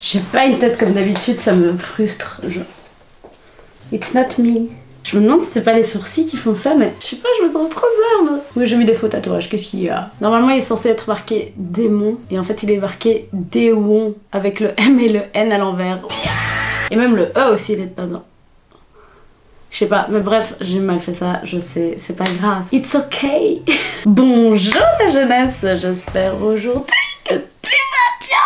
J'ai pas une tête comme d'habitude, ça me frustre. It's not me. Je me demande si c'est pas les sourcils qui font ça, mais je sais pas, je me trouve trop zerne. Oui, j'ai mis des faux tatouages, qu'est-ce qu'il y a? Normalement, il est censé être marqué démon, et en fait, il est marqué déon avec le M et le N à l'envers. Et même le E aussi, il est pas dedans. Je sais pas, mais bref, j'ai mal fait ça, je sais, c'est pas grave. It's okay. Bonjour la jeunesse, j'espère aujourd'hui que tu vas bien.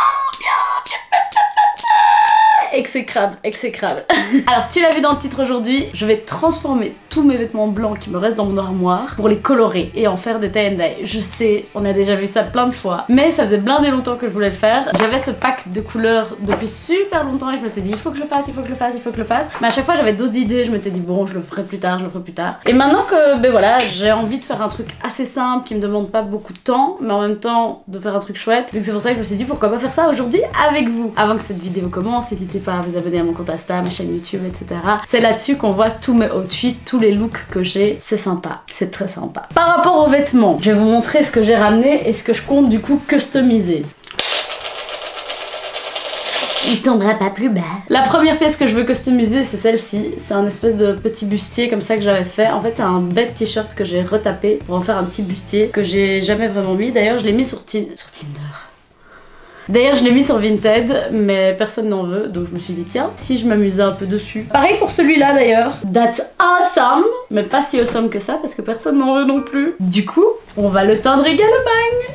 Exécrable, exécrable. Alors tu l'as vu dans le titre aujourd'hui, je vais transformer tous mes vêtements blancs qui me restent dans mon armoire pour les colorer et en faire des tie and dye. Je sais, on a déjà vu ça plein de fois, mais ça faisait blindé longtemps que je voulais le faire. J'avais ce pack de couleurs depuis super longtemps et je m'étais dit il faut que je le fasse, il faut que je le fasse, il faut que je le fasse. Mais à chaque fois j'avais d'autres idées, je m'étais dit bon je le ferai plus tard, je le ferai plus tard. Et maintenant que ben voilà, j'ai envie de faire un truc assez simple qui me demande pas beaucoup de temps, mais en même temps de faire un truc chouette. Donc c'est pour ça que je me suis dit pourquoi pas faire ça aujourd'hui avec vous. Avant que cette vidéo commence, n'hésitez pas à vous abonner à mon compte Insta, ma chaîne YouTube, etc. C'est là-dessus qu'on voit tous mes outfits, tous les looks que j'ai. C'est sympa, c'est très sympa. Par rapport aux vêtements, je vais vous montrer ce que j'ai ramené et ce que je compte du coup customiser. Il tombera pas plus bas. La première pièce que je veux customiser, c'est celle-ci. C'est un espèce de petit bustier comme ça que j'avais fait. En fait, c'est un bête t-shirt que j'ai retapé pour en faire un petit bustier que j'ai jamais vraiment mis. D'ailleurs, je l'ai mis sur Tinder. D'ailleurs, je l'ai mis sur Vinted, mais personne n'en veut, donc je me suis dit tiens, si je m'amusais un peu dessus. Pareil pour celui-là d'ailleurs. That's awesome, mais pas si awesome que ça parce que personne n'en veut non plus. Du coup, on va le teindre également.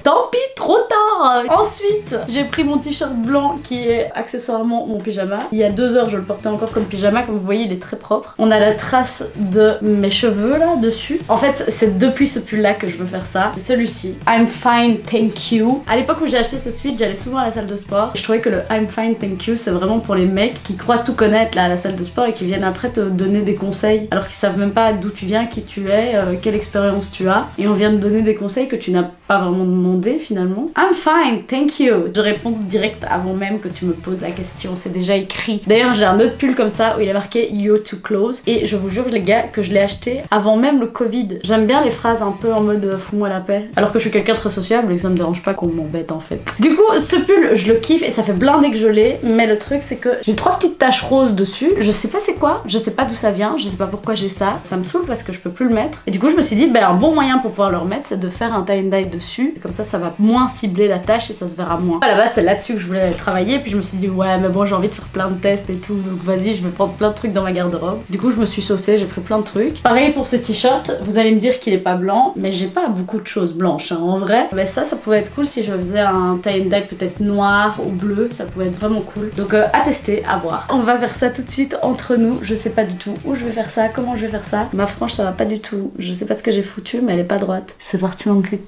Tant pis, trop tard. Ensuite, j'ai pris mon t-shirt blanc qui est accessoirement mon pyjama. Il y a 2 heures, je le portais encore comme pyjama. Comme vous voyez, il est très propre. On a la trace de mes cheveux là dessus. En fait, c'est depuis ce pull là que je veux faire ça. C'est celui-ci. I'm fine, thank you. À l'époque où j'ai acheté ce sweat, j'allais souvent à la salle de sport. Je trouvais que le I'm fine, thank you, c'est vraiment pour les mecs qui croient tout connaître là à la salle de sport et qui viennent après te donner des conseils alors qu'ils savent même pas d'où tu viens, qui tu es, quelle expérience tu as. Et on vient te donner des conseils que tu n'as pas vraiment demandé finalement. I'm fine, thank you. Je réponds direct avant même que tu me poses la question, c'est déjà écrit. D'ailleurs, j'ai un autre pull comme ça où il est marqué You're too close et je vous jure les gars que je l'ai acheté avant même le Covid. J'aime bien les phrases un peu en mode fous-moi la paix. Alors que je suis quelqu'un de très sociable et que ça me dérange pas qu'on m'embête en fait. Du coup, ce pull, je le kiffe et ça fait blindé que je l'ai, mais le truc c'est que j'ai 3 petites taches roses dessus. Je sais pas c'est quoi, je sais pas d'où ça vient, je sais pas pourquoi j'ai ça. Ça me saoule parce que je peux plus le mettre. Et du coup, je me suis dit, ben un bon moyen pour pouvoir le remettre, c'est de faire un tie and dye dessus. Comme ça va moins cibler la tache et ça se verra moins. À la base, c'est là-dessus que je voulais travailler. Puis je me suis dit, ouais, mais bon, j'ai envie de faire plein de tests et tout. Donc vas-y, je vais prendre plein de trucs dans ma garde-robe. Du coup, je me suis saucée, j'ai pris plein de trucs. Pareil pour ce t-shirt, vous allez me dire qu'il est pas blanc, mais j'ai pas beaucoup de choses blanches. Hein. En vrai, mais ça pouvait être cool si je faisais un tie and dye peut-être noir ou bleu. Ça pouvait être vraiment cool. Donc à tester, à voir. On va faire ça tout de suite entre nous. Je sais pas du tout où je vais faire ça, comment je vais faire ça. Ma frange, ça va pas du tout. Je sais pas ce que j'ai foutu, mais elle est pas droite. C'est parti mon cul.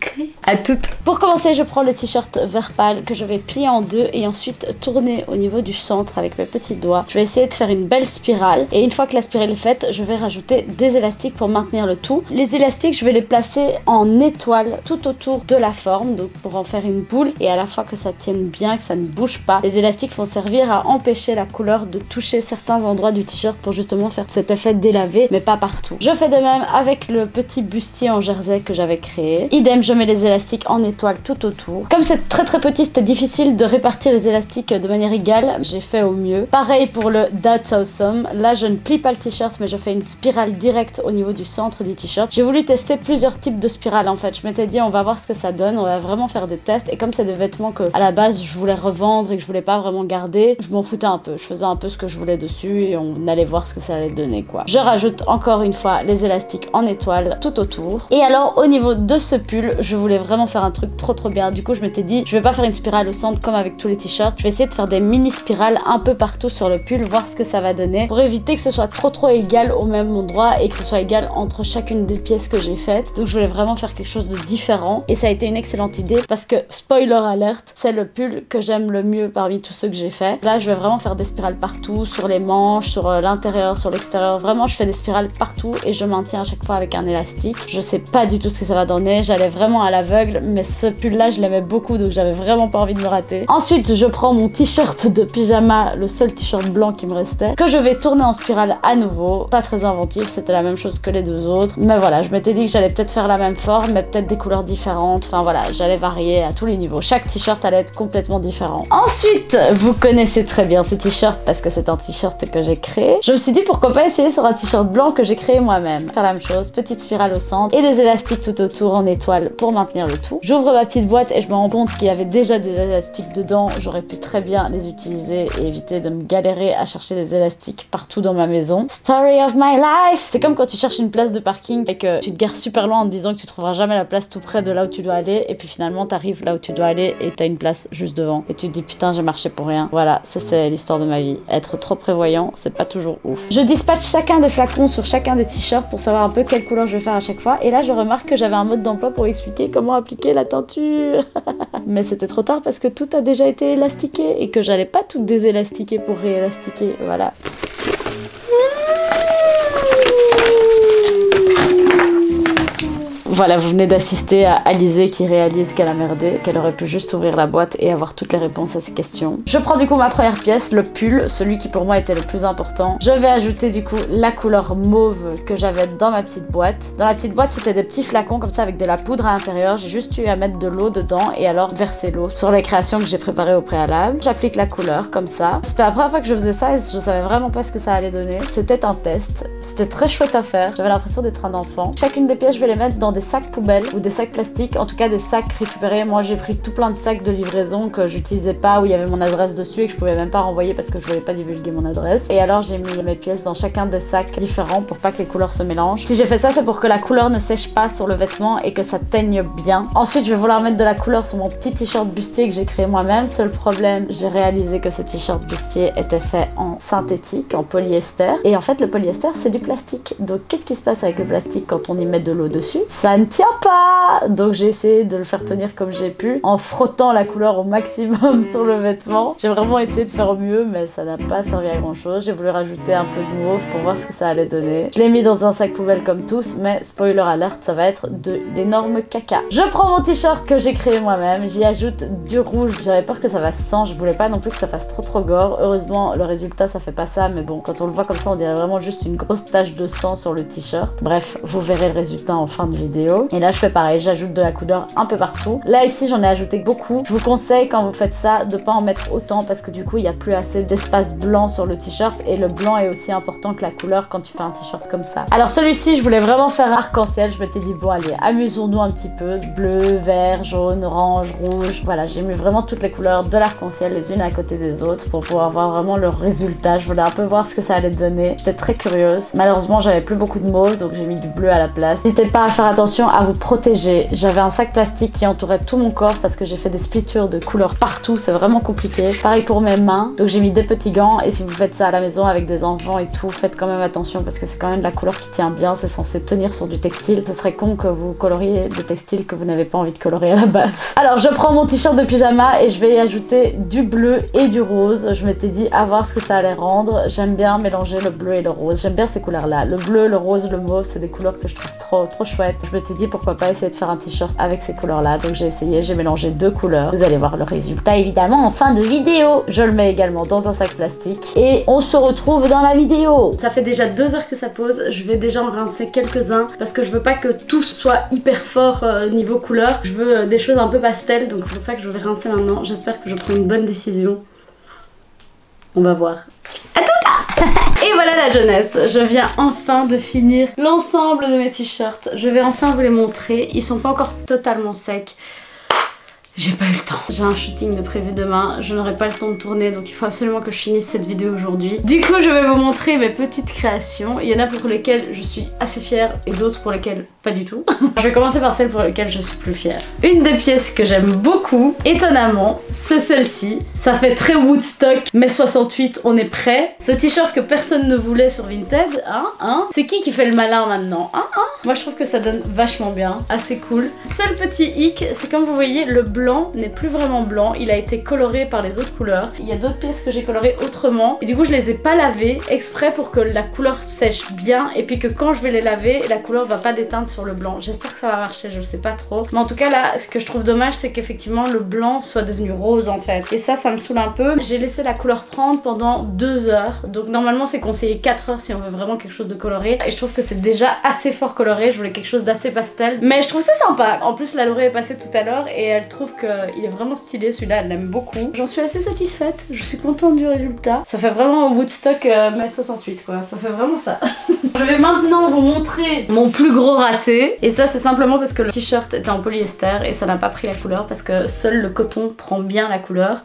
À toutes. Pour commencer, je prends le t-shirt vert pâle que je vais plier en deux et ensuite tourner au niveau du centre avec mes petits doigts. Je vais essayer de faire une belle spirale et une fois que la spirale est faite, je vais rajouter des élastiques pour maintenir le tout. Les élastiques, je vais les placer en étoile tout autour de la forme, donc pour en faire une boule et à la fois que ça tienne bien, que ça ne bouge pas. Les élastiques vont servir à empêcher la couleur de toucher certains endroits du t-shirt pour justement faire cet effet délavé, mais pas partout. Je fais de même avec le petit bustier en jersey que j'avais créé. Idem, je mets les élastiques en étoile tout autour. Comme c'est très petit, c'était difficile de répartir les élastiques de manière égale. J'ai fait au mieux. Pareil pour le That's Awesome. Là, je ne plie pas le t-shirt, mais je fais une spirale directe au niveau du centre du t-shirt. J'ai voulu tester plusieurs types de spirales en fait. Je m'étais dit, on va voir ce que ça donne. On va vraiment faire des tests. Et comme c'est des vêtements que à la base je voulais revendre et que je voulais pas vraiment garder, je m'en foutais un peu. Je faisais un peu ce que je voulais dessus et on allait voir ce que ça allait donner quoi. Je rajoute encore une fois les élastiques en étoile tout autour. Et alors au niveau de ce pull, je voulais vraiment faire un truc trop bien. Du coup, je m'étais dit, je vais pas faire une spirale au centre comme avec tous les t-shirts. Je vais essayer de faire des mini spirales un peu partout sur le pull, voir ce que ça va donner pour éviter que ce soit trop égal au même endroit et que ce soit égal entre chacune des pièces que j'ai faites. Donc je voulais vraiment faire quelque chose de différent et ça a été une excellente idée parce que, spoiler alert, c'est le pull que j'aime le mieux parmi tous ceux que j'ai fait. Là, je vais vraiment faire des spirales partout, sur les manches, sur l'intérieur, sur l'extérieur. Vraiment, je fais des spirales partout et je maintiens à chaque fois avec un élastique. Je sais pas du tout ce que ça va donner, j'allais vraiment à l'aveugle, mais ce pull là je l'aimais beaucoup donc j'avais vraiment pas envie de me rater. Ensuite je prends mon t-shirt de pyjama, le seul t-shirt blanc qui me restait, que je vais tourner en spirale à nouveau. Pas très inventif, c'était la même chose que les deux autres, mais voilà, je m'étais dit que j'allais peut-être faire la même forme mais peut-être des couleurs différentes. Enfin voilà, j'allais varier à tous les niveaux, chaque t-shirt allait être complètement différent. Ensuite, vous connaissez très bien ce t-shirt parce que c'est un t-shirt que j'ai créé. Je me suis dit pourquoi pas essayer sur un t-shirt blanc que j'ai créé moi-même. Faire la même chose, petite spirale au centre et des élastiques tout autour en étoile pour maintenir le tout. J'ouvre ma petite boîte et je me rends compte qu'il y avait déjà des élastiques dedans. J'aurais pu très bien les utiliser et éviter de me galérer à chercher des élastiques partout dans ma maison. Story of my life! C'est comme quand tu cherches une place de parking et que tu te gares super loin en te disant que tu trouveras jamais la place tout près de là où tu dois aller et puis finalement t'arrives là où tu dois aller et t'as une place juste devant et tu te dis putain j'ai marché pour rien. Voilà, ça c'est l'histoire de ma vie. Être trop prévoyant, c'est pas toujours ouf. Je dispatche chacun des flacons sur chacun des t-shirts pour savoir un peu quelle couleur je vais faire à chaque fois et là je remarque que j'avais un mode d'emploi pour expliquer comment appliquer la teinture. Mais c'était trop tard parce que tout a déjà été élastiqué et que j'allais pas tout désélastiquer pour réélastiquer, voilà. Voilà, vous venez d'assister à Alizée qui réalise qu'elle a merdé, qu'elle aurait pu juste ouvrir la boîte et avoir toutes les réponses à ses questions. Je prends du coup ma première pièce, le pull, celui qui pour moi était le plus important. Je vais ajouter du coup la couleur mauve que j'avais dans ma petite boîte. Dans la petite boîte, c'était des petits flacons comme ça avec de la poudre à l'intérieur. J'ai juste eu à mettre de l'eau dedans et alors verser l'eau sur les créations que j'ai préparées au préalable. J'applique la couleur comme ça. C'était la première fois que je faisais ça et je savais vraiment pas ce que ça allait donner. C'était un test. C'était très chouette à faire. J'avais l'impression d'être un enfant. Chacune des pièces, je vais les mettre dans des sacs poubelles ou des sacs plastiques, en tout cas des sacs récupérés. Moi j'ai pris tout plein de sacs de livraison que j'utilisais pas, où il y avait mon adresse dessus et que je pouvais même pas renvoyer parce que je voulais pas divulguer mon adresse. Et alors j'ai mis mes pièces dans chacun des sacs différents pour pas que les couleurs se mélangent. Si j'ai fait ça, c'est pour que la couleur ne sèche pas sur le vêtement et que ça teigne bien. Ensuite je vais vouloir mettre de la couleur sur mon petit t-shirt bustier que j'ai créé moi-même. Seul problème, j'ai réalisé que ce t-shirt bustier était fait en synthétique, en polyester, et en fait le polyester c'est du plastique. Donc qu'est-ce qui se passe avec le plastique quand on y met de l'eau dessus? Ça ne tient pas. Donc j'ai essayé de le faire tenir comme j'ai pu en frottant la couleur au maximum sur le vêtement. J'ai vraiment essayé de faire mieux mais ça n'a pas servi à grand chose. J'ai voulu rajouter un peu de mauve pour voir ce que ça allait donner. Je l'ai mis dans un sac poubelle comme tous, mais spoiler alert, ça va être de l'énorme caca. Je prends mon t-shirt que j'ai créé moi-même, j'y ajoute du rouge. J'avais peur que ça fasse sang, je voulais pas non plus que ça fasse trop gore. Heureusement le résultat ça fait pas ça, mais bon quand on le voit comme ça on dirait vraiment juste une grosse tache de sang sur le t-shirt. Bref, vous verrez le résultat en fin de vidéo. Et là je fais pareil, j'ajoute de la couleur un peu partout. Là ici j'en ai ajouté beaucoup. Je vous conseille quand vous faites ça de pas en mettre autant parce que du coup il n'y a plus assez d'espace blanc sur le t-shirt et le blanc est aussi important que la couleur quand tu fais un t-shirt comme ça. Alors celui-ci je voulais vraiment faire arc-en-ciel. Je m'étais dit bon allez amusons-nous un petit peu. Bleu, vert, jaune, orange, rouge. Voilà, j'ai mis vraiment toutes les couleurs de l'arc-en-ciel les unes à côté des autres pour pouvoir voir vraiment le résultat. Je voulais un peu voir ce que ça allait donner. J'étais très curieuse. Malheureusement j'avais plus beaucoup de mauve donc j'ai mis du bleu à la place. N'hésitez pas à faire attention à vous protéger. J'avais un sac plastique qui entourait tout mon corps parce que j'ai fait des splittures de couleurs partout, c'est vraiment compliqué. Pareil pour mes mains, donc j'ai mis des petits gants et si vous faites ça à la maison avec des enfants et tout, faites quand même attention parce que c'est quand même de la couleur qui tient bien, c'est censé tenir sur du textile. Ce serait con que vous coloriez des textiles que vous n'avez pas envie de colorer à la base. Alors je prends mon t-shirt de pyjama et je vais y ajouter du bleu et du rose. Je m'étais dit à voir ce que ça allait rendre. J'aime bien mélanger le bleu et le rose, j'aime bien ces couleurs là. Le bleu, le rose, le mauve, c'est des couleurs que je trouve trop chouettes. Je m'étais dit pourquoi pas essayer de faire un t-shirt avec ces couleurs là, donc j'ai essayé, j'ai mélangé deux couleurs. Vous allez voir le résultat évidemment en fin de vidéo. Je le mets également dans un sac plastique et on se retrouve dans la vidéo. Ça fait déjà 2 heures que ça pose, je vais déjà en rincer quelques-uns parce que je veux pas que tout soit hyper fort niveau couleur. Je veux des choses un peu pastel, donc c'est pour ça que je vais rincer maintenant. J'espère que je prends une bonne décision. On va voir. À tout cas. Et voilà la jeunesse, je viens enfin de finir l'ensemble de mes t-shirts. Je vais enfin vous les montrer, ils sont pas encore totalement secs. J'ai pas eu le temps. J'ai un shooting de prévu demain, je n'aurai pas le temps de tourner donc il faut absolument que je finisse cette vidéo aujourd'hui. Du coup je vais vous montrer mes petites créations. Il y en a pour lesquelles je suis assez fière et d'autres pour lesquelles pas du tout. Je vais commencer par celle pour laquelle je suis plus fière. Une des pièces que j'aime beaucoup, étonnamment, c'est celle-ci. Ça fait très Woodstock, mai 68, on est prêt. Ce t-shirt que personne ne voulait sur Vinted, hein. C'est qui fait le malin maintenant, Moi je trouve que ça donne vachement bien, assez cool. Seul petit hic, c'est comme vous voyez le blanc blanc n'est plus vraiment blanc, il a été coloré par les autres couleurs. Il y a d'autres pièces que j'ai colorées autrement et du coup je les ai pas lavées exprès pour que la couleur sèche bien et puis que quand je vais les laver, la couleur va pas déteindre sur le blanc. J'espère que ça va marcher, je sais pas trop. Mais en tout cas là, ce que je trouve dommage, c'est qu'effectivement le blanc soit devenu rose en fait. Et ça me saoule un peu. J'ai laissé la couleur prendre pendant 2 heures. Donc normalement c'est conseillé 4 heures si on veut vraiment quelque chose de coloré. Et je trouve que c'est déjà assez fort coloré. Je voulais quelque chose d'assez pastel. Mais je trouve ça sympa. En plus la Laurée est passée tout à l'heure et elle trouve qu'il est vraiment stylé. Celui-là, elle l'aime beaucoup. J'en suis assez satisfaite. Je suis contente du résultat. Ça fait vraiment Woodstock mai 68 quoi. Ça fait vraiment ça. Je vais maintenant vous montrer mon plus gros raté. Et ça c'est simplement parce que le t-shirt était en polyester et ça n'a pas pris la couleur parce que seul le coton prend bien la couleur.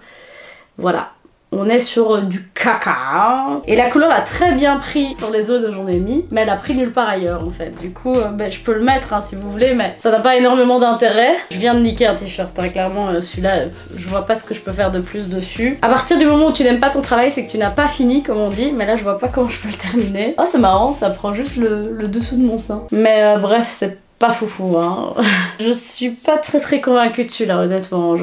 Voilà. On est sur du caca. Et la couleur a très bien pris sur les os de j'en ai mis, mais elle a pris nulle part ailleurs en fait. Du coup, je peux le mettre hein, si vous voulez, mais ça n'a pas énormément d'intérêt. Je viens de niquer un t-shirt, hein, clairement celui-là, je vois pas ce que je peux faire de plus dessus. À partir du moment où tu n'aimes pas ton travail, c'est que tu n'as pas fini comme on dit, mais là je vois pas comment je peux le terminer. Oh c'est marrant, ça prend juste le dessous de mon sein. Mais bref, c'est pas foufou hein. Je suis pas très convaincue de celui-là honnêtement,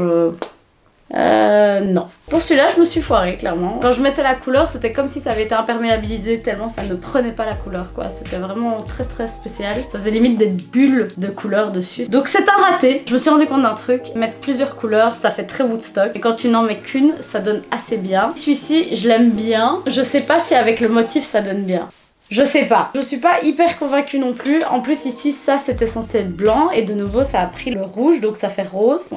non. Pour celui-là, je me suis foirée, clairement. Quand je mettais la couleur, c'était comme si ça avait été imperméabilisé tellement ça ne prenait pas la couleur, quoi. C'était vraiment très spécial. Ça faisait limite des bulles de couleur dessus. Donc c'est un raté. Je me suis rendu compte d'un truc. Mettre plusieurs couleurs, ça fait très Woodstock. Et quand tu n'en mets qu'une, ça donne assez bien. Celui-ci, je l'aime bien. Je sais pas si avec le motif, ça donne bien. Je sais pas. Je suis pas hyper convaincue non plus. En plus ici, ça c'était censé être blanc. Et de nouveau, ça a pris le rouge. Donc ça fait rose.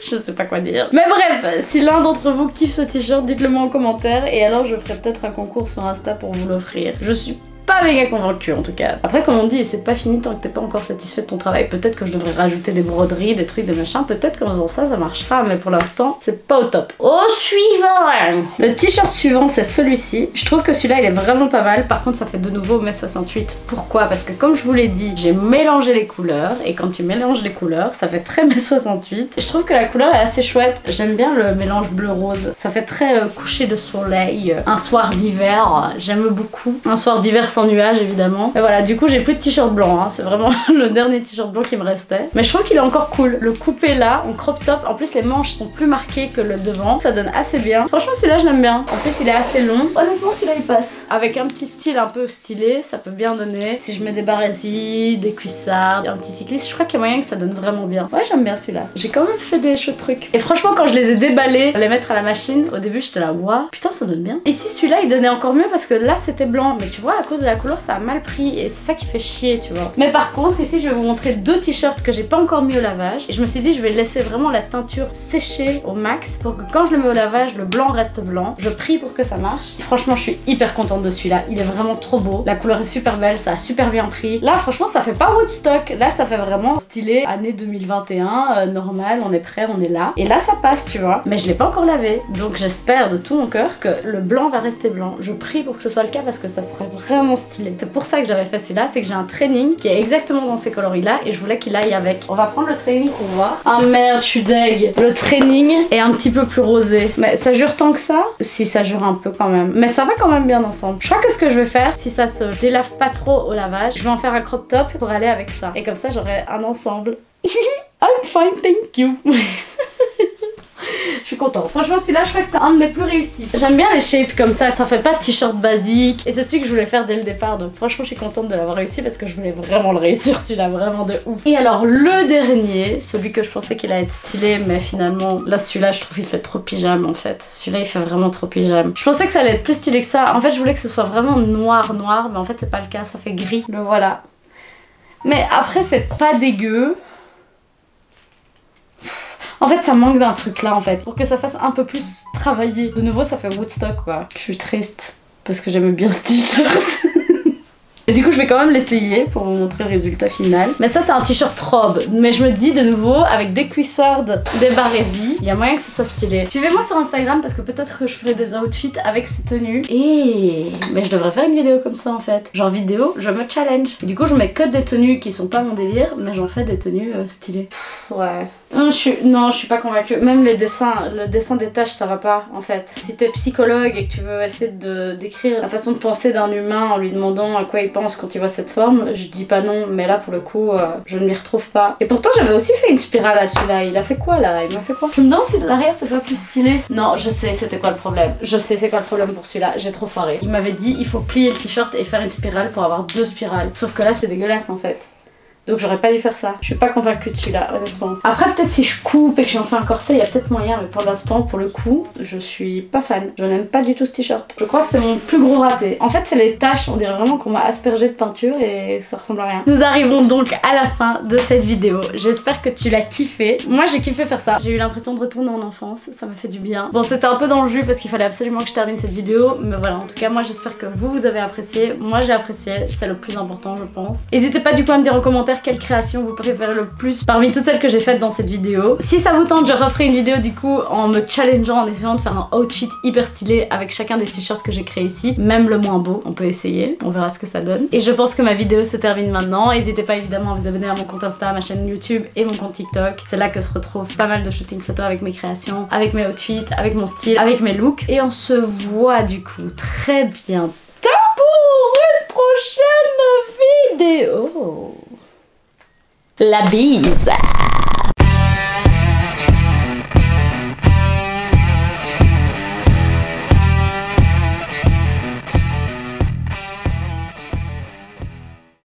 Je sais pas quoi dire. Mais bref, si l'un d'entre vous kiffe ce t-shirt, dites-le moi en commentaire et alors je ferai peut-être un concours sur Insta pour vous l'offrir. Je suis pas méga convaincue en tout cas. Après comme on dit, c'est pas fini tant que t'es pas encore satisfait de ton travail. Peut-être que je devrais rajouter des broderies, des trucs, des machins. Peut-être qu'en faisant ça, ça marchera. Mais pour l'instant, c'est pas au top. Au suivant. Le t-shirt suivant, c'est celui-ci. Je trouve que celui-là, il est vraiment pas mal. Par contre, ça fait de nouveau mai 68. Pourquoi? Parce que comme je vous l'ai dit, j'ai mélangé les couleurs. Et quand tu mélanges les couleurs, ça fait très mai 68. Et je trouve que la couleur est assez chouette. J'aime bien le mélange bleu-rose. Ça fait très coucher de soleil. Un soir d'hiver. J'aime beaucoup. Un soir d'hiver sans nuages évidemment. Et voilà, du coup j'ai plus de t-shirt blanc, hein. C'est vraiment le dernier t-shirt blanc qui me restait. Mais je trouve qu'il est encore cool. Le coupé là, en crop top, en plus les manches sont plus marquées que le devant. Ça donne assez bien. Franchement celui-là je l'aime bien. En plus il est assez long. Honnêtement celui-là il passe. Avec un petit style un peu stylé, ça peut bien donner. Si je mets des barésies, des cuissards, un petit cycliste, je crois qu'il y a moyen que ça donne vraiment bien. Ouais j'aime bien celui-là. J'ai quand même fait des chouettes trucs. Et franchement quand je les ai déballés, les mettre à la machine, au début j'étais là, waouh, putain ça donne bien. Ici celui-là il donnait encore mieux parce que là c'était blanc. Mais tu vois à cause de la couleur ça a mal pris et c'est ça qui fait chier tu vois. Mais par contre ici je vais vous montrer 2 t-shirts que j'ai pas encore mis au lavage et je me suis dit je vais laisser vraiment la teinture sécher au max pour que quand je le mets au lavage le blanc reste blanc. Je prie pour que ça marche. Et franchement je suis hyper contente de celui-là, il est vraiment trop beau. La couleur est super belle, ça a super bien pris. Là franchement ça fait pas Woodstock, là ça fait vraiment stylé année 2021, normal, on est prêt, on est là. Et là ça passe tu vois. Mais je l'ai pas encore lavé donc j'espère de tout mon cœur que le blanc va rester blanc. Je prie pour que ce soit le cas parce que ça serait vraiment stylé. C'est pour ça que j'avais fait celui-là, c'est que j'ai un training qui est exactement dans ces coloris là et je voulais qu'il aille avec. On va prendre le training pour voir. Ah merde, je suis deg. Le training est un petit peu plus rosé. Mais ça jure tant que ça? Si, ça jure un peu quand même. Mais ça va quand même bien ensemble. Je crois que ce que je vais faire, si ça se délave pas trop au lavage, je vais en faire un crop top pour aller avec ça. Et comme ça, j'aurai un ensemble. I'm fine, thank you. Je suis contente. Franchement celui-là je crois que c'est un de mes plus réussis. J'aime bien les shapes comme ça fait pas de t-shirt basique. Et c'est celui que je voulais faire dès le départ. Donc franchement je suis contente de l'avoir réussi parce que je voulais vraiment le réussir celui-là, vraiment de ouf. Et alors le dernier, celui que je pensais qu'il allait être stylé mais finalement là celui-là je trouve il fait trop pyjama en fait. Celui-là il fait vraiment trop pyjama. Je pensais que ça allait être plus stylé que ça. En fait je voulais que ce soit vraiment noir mais en fait c'est pas le cas, ça fait gris. Le voilà. Mais après c'est pas dégueu. En fait ça manque d'un truc là en fait, pour que ça fasse un peu plus travailler. De nouveau ça fait Woodstock quoi. Je suis triste parce que j'aimais bien ce t-shirt. Et du coup je vais quand même l'essayer pour vous montrer le résultat final. Mais ça c'est un t-shirt robe. Mais je me dis de nouveau avec des cuissardes, des barésies, il y a moyen que ce soit stylé. Suivez-moi sur Instagram parce que peut-être que je ferai des outfits avec ces tenues. Mais je devrais faire une vidéo comme ça en fait. Genre vidéo, je me challenge. Et du coup je mets que des tenues qui sont pas mon délire, mais j'en fais des tenues stylées. Ouais. Non, je suis pas convaincue. Même les dessins, le dessin des tâches, ça va pas en fait. Si t'es psychologue et que tu veux essayer de décrire la façon de penser d'un humain en lui demandant à quoi il pense quand il voit cette forme, je dis pas non, mais là pour le coup, je ne m'y retrouve pas. Et pourtant j'avais aussi fait une spirale à celui-là. Il a fait quoi là? Il m'a fait quoi? Je me demande si de l'arrière c'est pas plus stylé. Non, je sais c'était quoi le problème. Je sais c'est quoi le problème pour celui-là. J'ai trop foiré. Il m'avait dit il faut plier le t-shirt et faire une spirale pour avoir 2 spirales. Sauf que là c'est dégueulasse en fait. Donc j'aurais pas dû faire ça. Je suis pas convaincue de celui-là, honnêtement. Après peut-être si je coupe et que j'en fais un corset, il y a peut-être moyen, mais pour l'instant, pour le coup, je suis pas fan. Je n'aime pas du tout ce t-shirt. Je crois que c'est mon plus gros raté. En fait c'est les taches, on dirait vraiment qu'on m'a aspergé de peinture et ça ressemble à rien. Nous arrivons donc à la fin de cette vidéo. J'espère que tu l'as kiffé. Moi j'ai kiffé faire ça. J'ai eu l'impression de retourner en enfance, ça m'a fait du bien. Bon c'était un peu dans le jus parce qu'il fallait absolument que je termine cette vidéo, mais voilà, en tout cas moi j'espère que vous avez apprécié. Moi j'ai apprécié, c'est le plus important je pense. N'hésitez pas du coup à me dire en commentaire quelle création vous préférez le plus parmi toutes celles que j'ai faites dans cette vidéo. Si ça vous tente, je referai une vidéo du coup en me challengeant, en essayant de faire un outfit hyper stylé avec chacun des t-shirts que j'ai créés ici. Même le moins beau, on peut essayer, on verra ce que ça donne. Et je pense que ma vidéo se termine maintenant. N'hésitez pas évidemment à vous abonner à mon compte Insta, à ma chaîne YouTube et mon compte TikTok. C'est là que se retrouvent pas mal de shootings photos avec mes créations, avec mes outfits, avec mon style, avec mes looks. Et on se voit du coup très bientôt pour une prochaine vidéo. La bise.